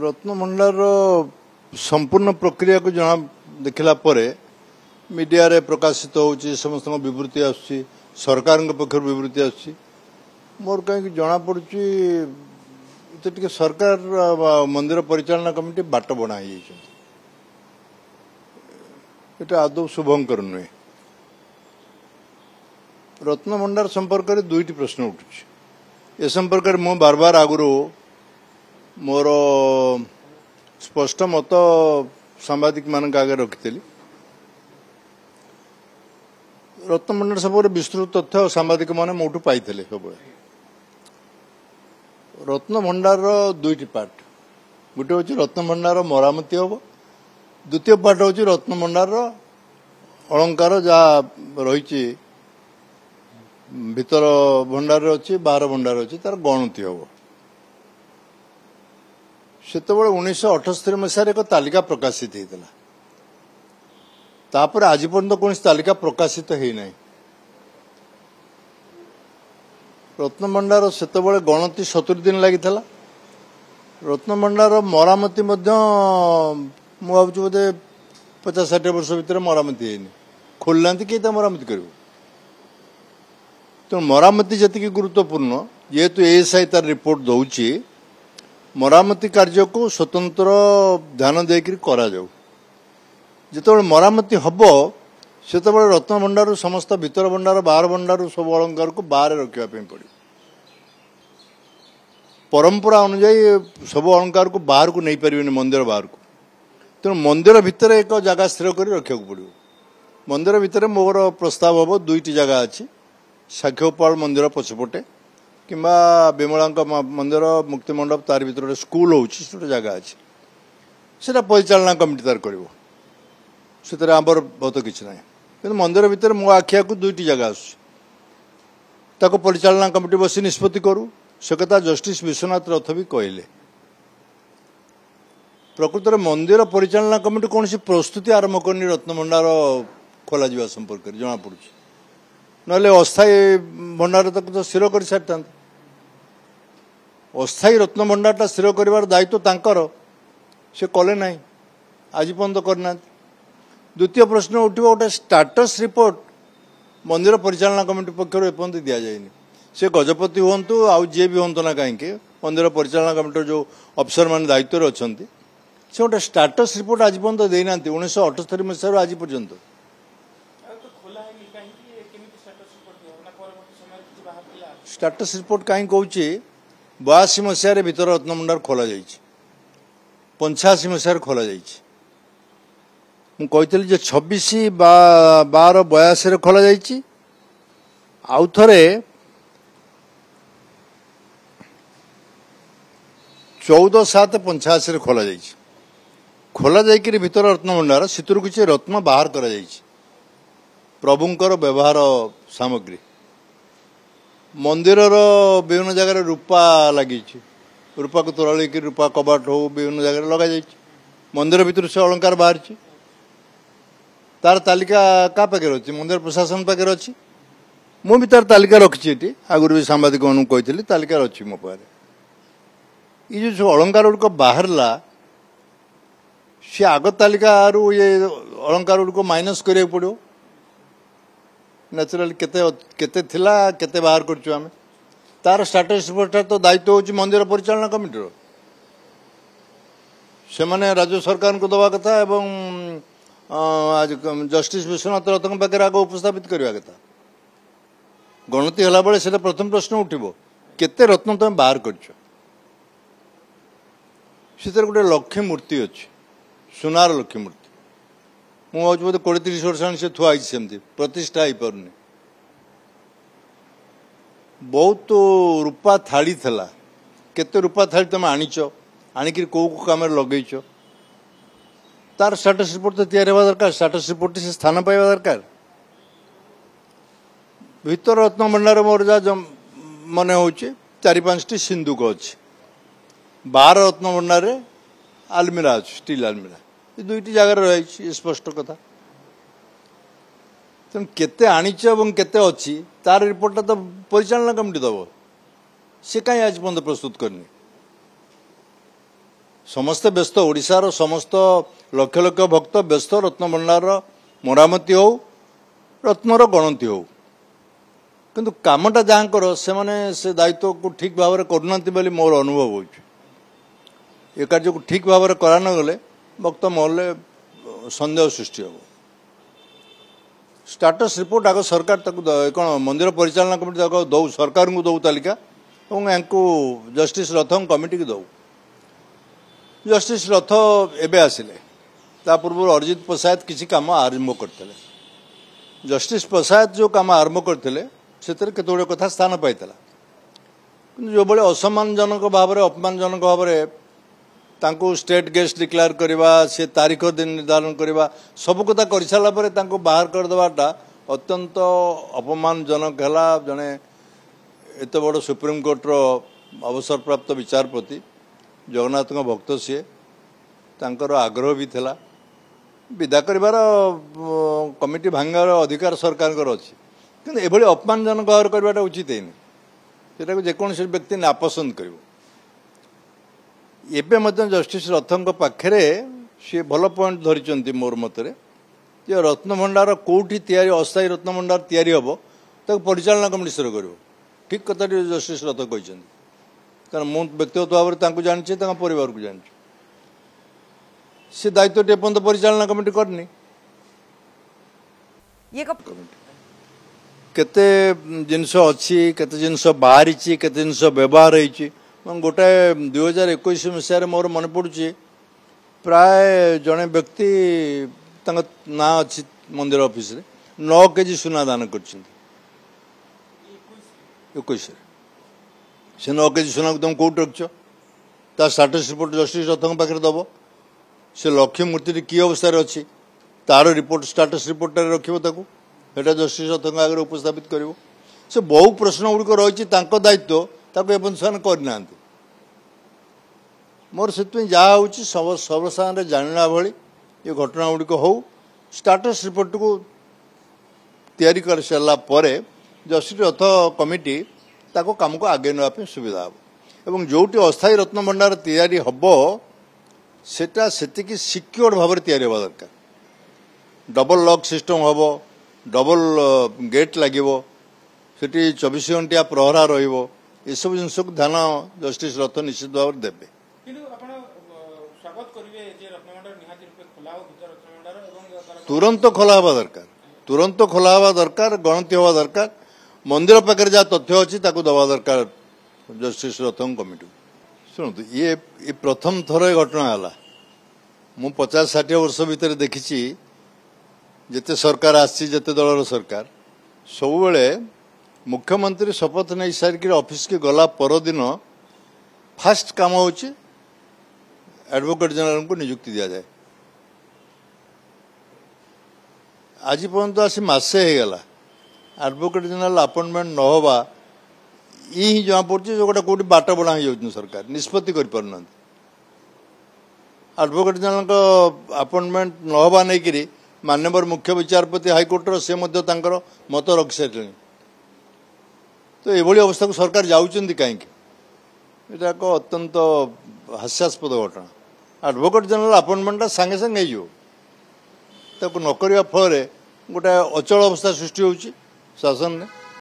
रत्नभंडार संपूर्ण प्रक्रिया को जना देखला मीडिया रे प्रकाशित होची समस्त विवृत्ति आसुची सरकार पक्षर विवृत्ति आसुची मोर कहीं जना पड़ुची टे सरकार मंदिर परिचालना कमिटी बाट बना एटा आदौ शुभंकर नुहे। रत्नभंडार संपर्क में दुईटी प्रश्न उठुची ए संपर्क में मुझे बार बार आगुरी मोर स्पष्ट मत सांबादिक मान आगे रखी। रत्नभंडार सब विस्तृत तथ्य सांबादिक मैंने मोठू पाई सब। रत्नभंडार दुईटी पार्ट गोटे हूँ रत्नभंडार मरामती हम द्वितीय पार्ट हूँ रत्नभंडार अलंकार जहाँ रही भीतर भंडार अच्छी बाहर भंडार अच्छी तार गणति हम से 1978 मसीह एक तालिका प्रकाशित होता तापर आज पर्यंत कौन तालिका प्रकाशित होना। रत्नभंडार से गणति 70 दिन लगी रत्नभंडार मरामती मुझे बोधे 50-60 वर्ष भितर मरामती है खोलना किए मरामती कर तो मरामती जी गुरुत्वपूर्ण जेहेतु एएसआई तार रिपोर्ट दौची मरामती कार्य को स्वतंत्र ध्यान देकर करा जाऊ जिते मरामती हम से रत्नभंडार समस्त भीतर भंडार बाहर भंडार सब अलंकार को बाहर रखापी पड़े परंपरा अनुजाई सब अलंकार को बाहर को नहीं पारे मंदिर बाहर को तेणु मंदिर भितर एक जगह स्थिर कर रखा पड़ो। मंदिर भितर मोर प्रस्ताव हम दुईटी जगह अच्छी साक्ष्यपाल मंदिर पछपटे किंबा विमला मंदिर मुक्ति मंडप तार भर स्कूल होटे जगह अच्छी से परिचालना कमिटी तार कर आमर बहुत किसी ना कि मंदिर भितर मो आखिया को दुईटी जगह आसको परिचालना कमिटी बसी निष्पत्ति करू से कथा जस्टिस विश्वनाथ रथ भी कहले। प्रकृत में मंदिर परिचालना कमिटी कौन सी प्रस्तुति आरंभ करनी रत्नभंडार खोल संपर्क जना पड़ी ना अस्थायी भंडार तक तो स्थिर कर सारी था अस्थायी रत्नभंडार स्थिर कर दायित्व तांकर से कले ना आज पर्यंत करना। द्वितीय प्रश्न उठो गोटे स्टाटस रिपोर्ट मंदिर परिचालना कमिटी पक्षर एपर्यंत दि जाए से गजपति हूँ आउ जी भी हूँ ना कहीं मंदिर परिचालना कमिटी जो अफसर मान दायित्व अच्छा से गोटे स्टाटस रिपोर्ट आज पर्यंत देना 1978 मसीह आज पर्यंत स्टाटस रिपोर्ट कहीं कौच 82 मसीह भीतर रत्नभंडार खोल 85 मसीह खोल मुझे 26/12/82 खोल आउ थे 14/7/85 खोल जाकर भीतर रत्नभंडार सितुर किसी रत्न बाहर कर प्रभुंकर व्यवहार सामग्री मंदिर विभिन्न जगह रूपा लगी रूपा को तोड़ाई कि रूपा कबाट हो विभिन्न जगह लगा मंदिर भीतर से अलंकार बाहर तार तालिका क्या पाखे अच्छी मंदिर प्रशासन पाखे अच्छी मु भी तार तालिका रखी आगुरी भी सांबादिक मान कही तालिका अच्छी मो पाखे ये जो अलंकार गुड़क बाहरला सी आग तालिका ये अलंकार गुड़क माइनस करा पड़ो नेचुराली केते थिला केते बाहर करछु आमे तार स्टाटस रिपोर्ट तो दायित्व होची मंदिर परिचालना कमिटी से माने राज्य सरकार को दवा कथा एवं आज जस्टिस विश्वनाथ रथ पाखे आगे उपस्थापित करवा कथा गणति होला बेले से प्रथम प्रश्न उठिबो केते रत्न तुम बाहर करछ से गोटे लक्ष्मी मूर्ति अच्छी सुनार लक्ष्मी मूर्ति मुझे बोधे 20-30 वर्ष से थुआई सेमती प्रतिष्ठा हो पारनी बहुत रूपा थाली थला केते रूपा थाली तुम आनीच आणिक कौ कम लगेच तार स्टाटस रिपोर्ट तो तैयारी हवा दरकार स्टाटस रिपोर्ट से स्थान पाइबा दरकार भीतर रत्नभंडार मोर जा मन हो 4-5टी सिंधुक अच्छी बाहर रत्नभंडार आलमीरा अच्छी स्टील आलमीरा ये दुईटी जगार रही स्पष्ट कथा तेणु केते आनीच केते अच्छी तार रिपोर्टा तो परिचालना कमिटी दब से कहीं आज पर्यटन प्रस्तुत करनी समस्ते व्यस्त ओडिशार समस्त लक्ष लक्ष भक्त व्यस्त रत्नभंडार मरामती हो रत्नर गणति हो किंतु कामटा जहाँकर से दायित्व को ठीक भाव में करना मोर अनुभव हो कार्य को ठीक भाव में करा न गले भक्त महल सन्देह सृष्टि हो स्टाटस रिपोर्ट आग सरकार कौन मंदिर परिचालना कमिटी दौ सरकार को दौ तालिका और यांकू जस्टिस रथ कमिटी की दौ जस्टिस रथ एबे आसिले ता पूर्व अरिजित प्रसाद किसी काम आरंभ करते जस्टिस प्रसाद जो काम आरंभ करते से केतोड़े कथा स्थान पाइला जो बड़े असम्मानजनक भाव में अपमानजनक भाव में तांको स्टेट गेस्ट डिक्लेयर करवा से तारीख दिन निर्धारण करवा सब कथा कर सारा पर बाहर करदेवाटा अत्यंत अपमानजनक है जड़े एत बड़ सुप्रीम कोर्टर अवसर प्राप्त विचारपति जगन्नाथ भक्त सी तांकर आग्रह भी थिला विदा कर कमिटी भांगार अधिकार सरकार अच्छी कि एभली अपमानजनक भाव करवाटा उचित है सेटा जेकोसी व्यक्ति नापसंद कर एबे मध्य जस्टिस रथों पाखे सी भल पॉइंट धरी मोर मतरे जे रत्नभंडार कौटी तैयारी अस्थायी रत्नभंडार तैयारी हम ताको परिचालना कमिटी स्थिर कर ठीक कथा जस्टिस रथ कहते कारण मु व्यक्तिगत भाव में जानी परिवार को जानी से दायित्व एपर्त परिचालना कमिटी करनी केते जिनस अच्छी केते जिनस बाहरी केते जिनस व्यवहार होती गोटाए 2021 मसीह मोर मन पड़ुची प्राय जड़े व्यक्ति ना अच्छी मंदिर ऑफिस रे 9 केजी सुना दान कर 21 से 9 केजी सुना को तुम कौट रख ता स्टाटस रिपोर्ट जस्टिस रथ पाखे दब से लक्ष्मी मूर्ति कि अवस्था अच्छी तार रिपोर्ट स्टाटस रिपोर्ट रखा जस्टिस रथ आगे उपस्थापित कर से बहु प्रश्न गुड़िक रही दायित्व एपन करना मोर से जहाँ हूँ सर्वसाधारण जाना भाई ये घटना गुड़िक हो स्टाटस रिपोर्ट को तैयारी कर सारा पर जस्टिस रथ कमिटी ताको काम को आगे नापी सुविधा हम एवं जोटी अस्थायी रत्नभंडार तैयारी हम सेटा सेतिकी सिक्योर भाव में तैयारी हवा दरकार डबल लॉक सिस्टम हम डबल गेट लगे सेठी 24 घंटिया प्रहरा रसब जिन को ध्यान जस्टिस रथ निश्चित भाव में देवे तुरंत खोला हवा दरकार तुरंत खोला हवा दरकार गणति हवा दरकार मंदिर पाखे जहाँ तथ्य अच्छी दवा दरकार जस्टिस रथ कमिटी शुणु ये प्रथम थर घटना है मु 50-60 वर्ष भितर देखी जिते सरकार आते दलर सरकार सब बेले मुख्यमंत्री शपथ नहीं सारिक ऑफिस के गला परदिन फास्ट काम हो एडवोकेट जनरल को नियुक्ति दि जाए आज पर्यंत आसी मसे होगला एडवोकेट जनरल अपॉइंटमेंट न होवा ये जमा पड़ी जो गोटे कौटी बाट बड़ा हो सरकार निष्पत्ति कर एडवोकेट जनरल अपॉइंटमेंट न होवा नहीं माननीय मुख्य विचारपति हाइकोर्टर से मत रखी सारे तो ये अवस्था को सरकार जाऊँच कहीं यहाँ एक अत्यंत हास्यास्पद घटना एडवोकेट जनरल अपॉइंटमेंटा सांगे सांगे हो नक फल गोटे अचल अवस्था सृष्टि हो शासन ने